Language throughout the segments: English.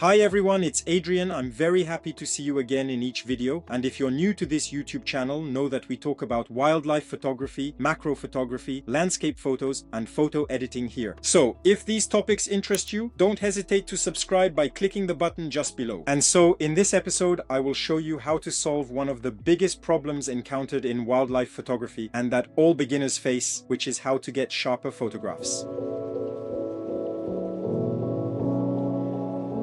Hi everyone, it's Adrian. I'm very happy to see you again in each video. And if you're new to this YouTube channel, know that we talk about wildlife photography, macro photography, landscape photos, and photo editing here. So if these topics interest you, don't hesitate to subscribe by clicking the button just below. And so in this episode, I will show you how to solve one of the biggest problems encountered in wildlife photography and that all beginners face, which is how to get sharper photographs.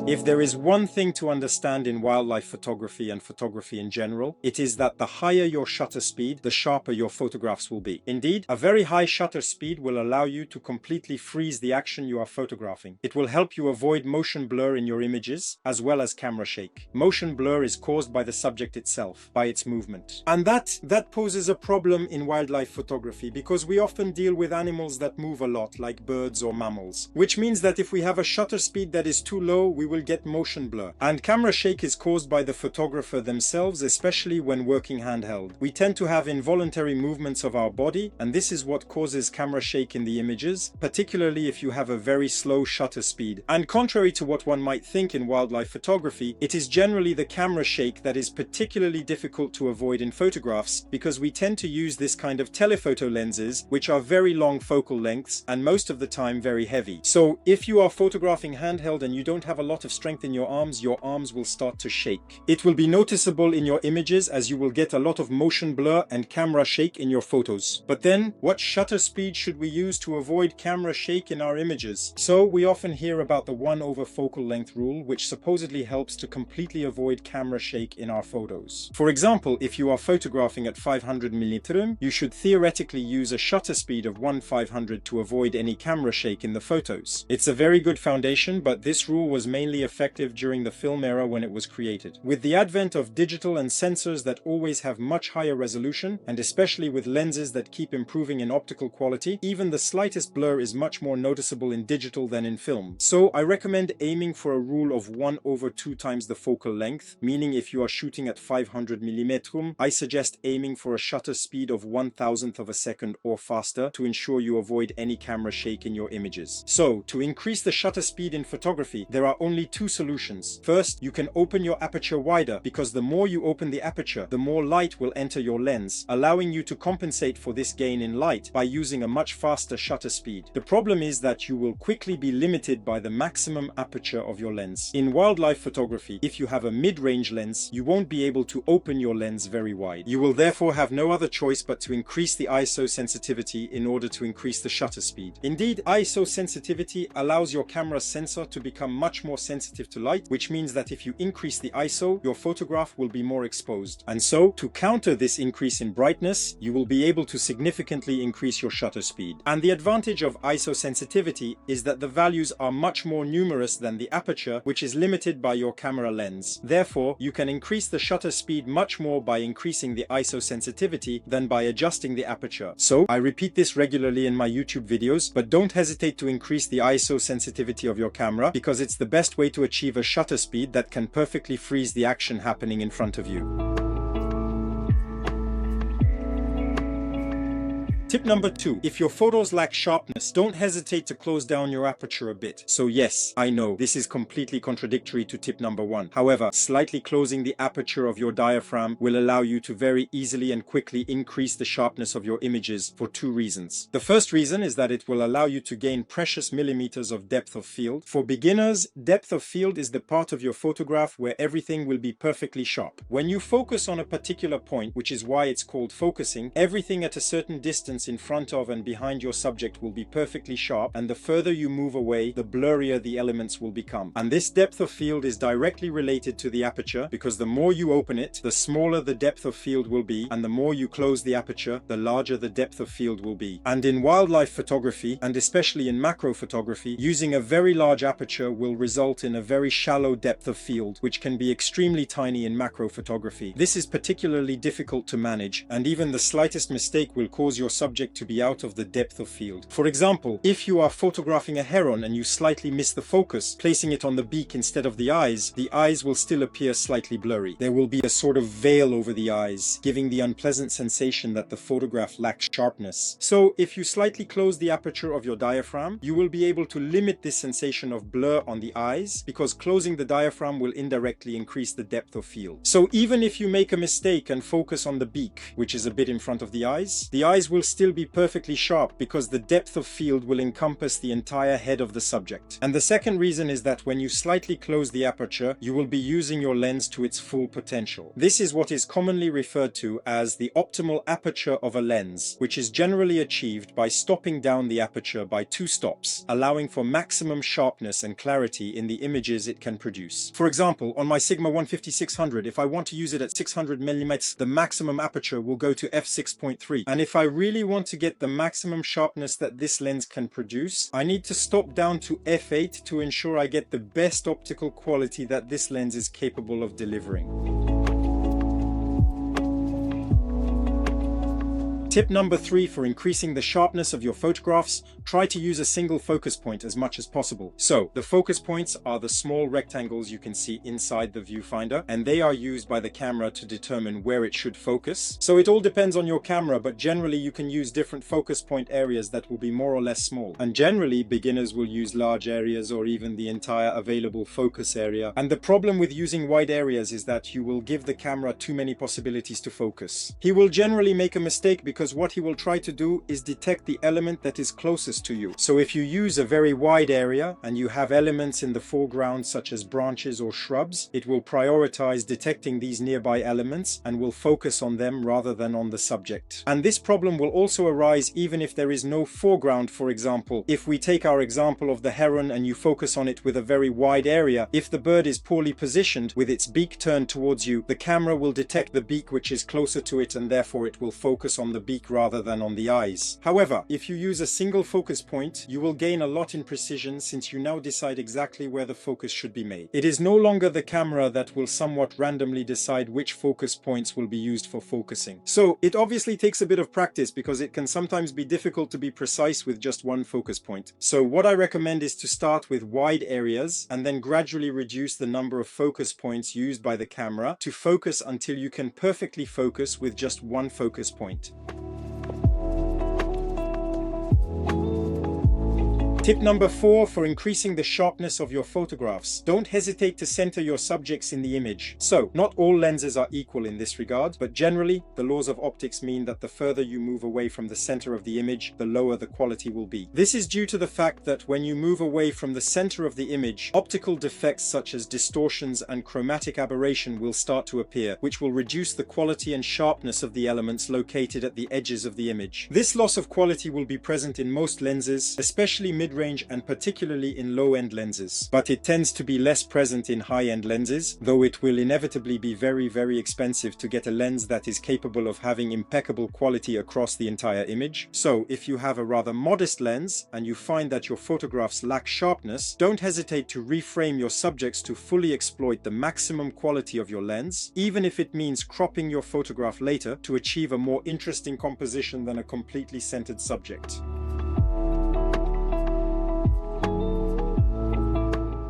If there is one thing to understand in wildlife photography and photography in general, it is that the higher your shutter speed, the sharper your photographs will be. Indeed, a very high shutter speed will allow you to completely freeze the action you are photographing. It will help you avoid motion blur in your images, as well as camera shake. Motion blur is caused by the subject itself, by its movement. And that poses a problem in wildlife photography because we often deal with animals that move a lot, like birds or mammals. Which means that if we have a shutter speed that is too low, we will get motion blur. And camera shake is caused by the photographer themselves, especially when working handheld. We tend to have involuntary movements of our body, and this is what causes camera shake in the images, particularly if you have a very slow shutter speed. And contrary to what one might think in wildlife photography, it is generally the camera shake that is particularly difficult to avoid in photographs because we tend to use this kind of telephoto lenses, which are very long focal lengths and most of the time very heavy. So if you are photographing handheld and you don't have a lot of strength in your arms will start to shake. It will be noticeable in your images as you will get a lot of motion blur and camera shake in your photos. But then, what shutter speed should we use to avoid camera shake in our images? So we often hear about the 1/over focal length rule, which supposedly helps to completely avoid camera shake in our photos. For example, if you are photographing at 500mm, you should theoretically use a shutter speed of 1/500 to avoid any camera shake in the photos. It's a very good foundation, but this rule was mainly effective during the film era when it was created. With the advent of digital and sensors that always have much higher resolution, and especially with lenses that keep improving in optical quality, even the slightest blur is much more noticeable in digital than in film. So I recommend aiming for a rule of 1/2 times the focal length, meaning if you are shooting at 500mm, I suggest aiming for a shutter speed of 1/1000th of a second or faster to ensure you avoid any camera shake in your images. So, to increase the shutter speed in photography, there are only two solutions. First, you can open your aperture wider because the more you open the aperture, the more light will enter your lens, allowing you to compensate for this gain in light by using a much faster shutter speed. The problem is that you will quickly be limited by the maximum aperture of your lens. In wildlife photography, if you have a mid-range lens, you won't be able to open your lens very wide. You will therefore have no other choice but to increase the ISO sensitivity in order to increase the shutter speed. Indeed, ISO sensitivity allows your camera sensor to become much more sensitive to light, which means that if you increase the ISO, your photograph will be more exposed. And so, to counter this increase in brightness, you will be able to significantly increase your shutter speed. And the advantage of ISO sensitivity is that the values are much more numerous than the aperture, which is limited by your camera lens. Therefore, you can increase the shutter speed much more by increasing the ISO sensitivity than by adjusting the aperture. So, I repeat this regularly in my YouTube videos, but don't hesitate to increase the ISO sensitivity of your camera because it's the best way to achieve a shutter speed that can perfectly freeze the action happening in front of you. Tip number 2. If your photos lack sharpness, don't hesitate to close down your aperture a bit. So yes, I know, this is completely contradictory to tip number 1. However, slightly closing the aperture of your diaphragm will allow you to very easily and quickly increase the sharpness of your images for 2 reasons. The first reason is that it will allow you to gain precious millimeters of depth of field. For beginners, depth of field is the part of your photograph where everything will be perfectly sharp. When you focus on a particular point, which is why it's called focusing, everything at a certain distance in front of and behind your subject will be perfectly sharp, and the further you move away, the blurrier the elements will become. And this depth of field is directly related to the aperture because the more you open it, the smaller the depth of field will be, and the more you close the aperture, the larger the depth of field will be. And in wildlife photography, and especially in macro photography, using a very large aperture will result in a very shallow depth of field, which can be extremely tiny in macro photography. This is particularly difficult to manage, and even the slightest mistake will cause your subject subject to be out of the depth of field. For example, if you are photographing a heron and you slightly miss the focus, placing it on the beak instead of the eyes will still appear slightly blurry. There will be a sort of veil over the eyes, giving the unpleasant sensation that the photograph lacks sharpness. So if you slightly close the aperture of your diaphragm, you will be able to limit this sensation of blur on the eyes, because closing the diaphragm will indirectly increase the depth of field. So even if you make a mistake and focus on the beak, which is a bit in front of the eyes will still be perfectly sharp because the depth of field will encompass the entire head of the subject. And the second reason is that when you slightly close the aperture, you will be using your lens to its full potential. This is what is commonly referred to as the optimal aperture of a lens, which is generally achieved by stopping down the aperture by 2 stops, allowing for maximum sharpness and clarity in the images it can produce. For example, on my Sigma 150-600, if I want to use it at 600 mm, the maximum aperture will go to f6.3. And if I really want to get the maximum sharpness that this lens can produce, I need to stop down to f8 to ensure I get the best optical quality that this lens is capable of delivering. Tip number 3 for increasing the sharpness of your photographs: try to use a single focus point as much as possible. So, the focus points are the small rectangles you can see inside the viewfinder, and they are used by the camera to determine where it should focus. So it all depends on your camera, but generally you can use different focus point areas that will be more or less small. And generally, beginners will use large areas or even the entire available focus area. And the problem with using wide areas is that you will give the camera too many possibilities to focus. He will generally make a mistake because what he will try to do is detect the element that is closest to you. So if you use a very wide area and you have elements in the foreground such as branches or shrubs, it will prioritize detecting these nearby elements and will focus on them rather than on the subject. And this problem will also arise even if there is no foreground. For example, if we take our example of the heron and you focus on it with a very wide area, if the bird is poorly positioned with its beak turned towards you, the camera will detect the beak which is closer to it, and therefore it will focus on the beak rather than on the eyes. However, if you use a single focus point, you will gain a lot in precision since you now decide exactly where the focus should be made. It is no longer the camera that will somewhat randomly decide which focus points will be used for focusing. So it obviously takes a bit of practice because it can sometimes be difficult to be precise with just one focus point. So what I recommend is to start with wide areas and then gradually reduce the number of focus points used by the camera to focus until you can perfectly focus with just one focus point. Tip number 4 for increasing the sharpness of your photographs: don't hesitate to center your subjects in the image. So, not all lenses are equal in this regard, but generally, the laws of optics mean that the further you move away from the center of the image, the lower the quality will be. This is due to the fact that when you move away from the center of the image, optical defects such as distortions and chromatic aberration will start to appear, which will reduce the quality and sharpness of the elements located at the edges of the image. This loss of quality will be present in most lenses, especially mid-range and particularly in low-end lenses. But it tends to be less present in high-end lenses, though it will inevitably be very, very expensive to get a lens that is capable of having impeccable quality across the entire image. So, if you have a rather modest lens and you find that your photographs lack sharpness, don't hesitate to reframe your subjects to fully exploit the maximum quality of your lens, even if it means cropping your photograph later to achieve a more interesting composition than a completely centered subject.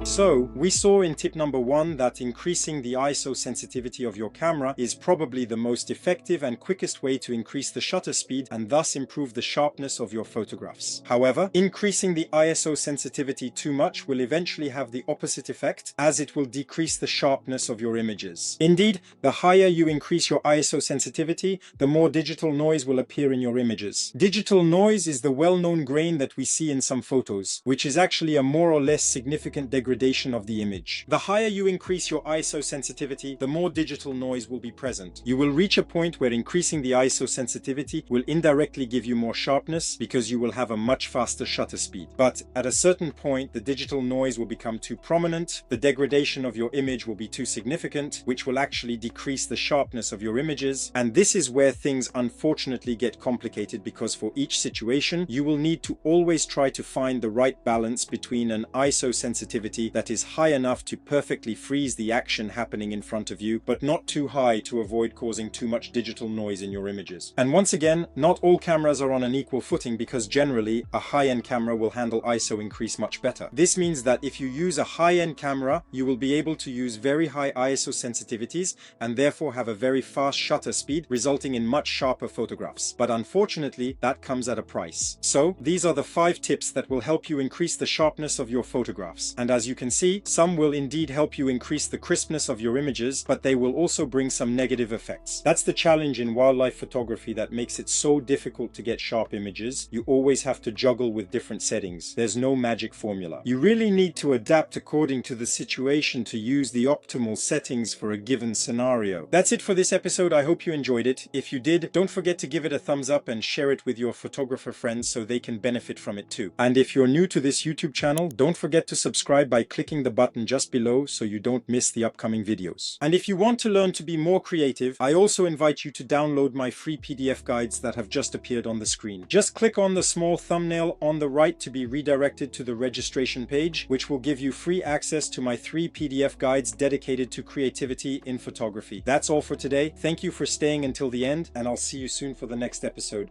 So, we saw in tip number 1 that increasing the ISO sensitivity of your camera is probably the most effective and quickest way to increase the shutter speed and thus improve the sharpness of your photographs. However, increasing the ISO sensitivity too much will eventually have the opposite effect, as it will decrease the sharpness of your images. Indeed, the higher you increase your ISO sensitivity, the more digital noise will appear in your images. Digital noise is the well-known grain that we see in some photos, which is actually a more or less significant degradation of the image. The higher you increase your ISO sensitivity, the more digital noise will be present. You will reach a point where increasing the ISO sensitivity will indirectly give you more sharpness because you will have a much faster shutter speed. But at a certain point, the digital noise will become too prominent, the degradation of your image will be too significant, which will actually decrease the sharpness of your images. And this is where things unfortunately get complicated, because for each situation, you will need to always try to find the right balance between an ISO sensitivity sensitivity that is high enough to perfectly freeze the action happening in front of you, but not too high to avoid causing too much digital noise in your images. And once again, not all cameras are on an equal footing because generally a high-end camera will handle ISO increase much better. This means that if you use a high-end camera, you will be able to use very high ISO sensitivities and therefore have a very fast shutter speed, resulting in much sharper photographs. But unfortunately, that comes at a price. So these are the 5 tips that will help you increase the sharpness of your photographs. And as you can see, some will indeed help you increase the crispness of your images, but they will also bring some negative effects. That's the challenge in wildlife photography that makes it so difficult to get sharp images. You always have to juggle with different settings. There's no magic formula. You really need to adapt according to the situation to use the optimal settings for a given scenario. That's it for this episode. I hope you enjoyed it. If you did, don't forget to give it a thumbs up and share it with your photographer friends so they can benefit from it too. And if you're new to this YouTube channel, don't forget to subscribe by clicking the button just below so you don't miss the upcoming videos. And if you want to learn to be more creative, I also invite you to download my free PDF guides that have just appeared on the screen. Just click on the small thumbnail on the right to be redirected to the registration page, which will give you free access to my 3 PDF guides dedicated to creativity in photography. That's all for today. Thank you for staying until the end, and I'll see you soon for the next episode.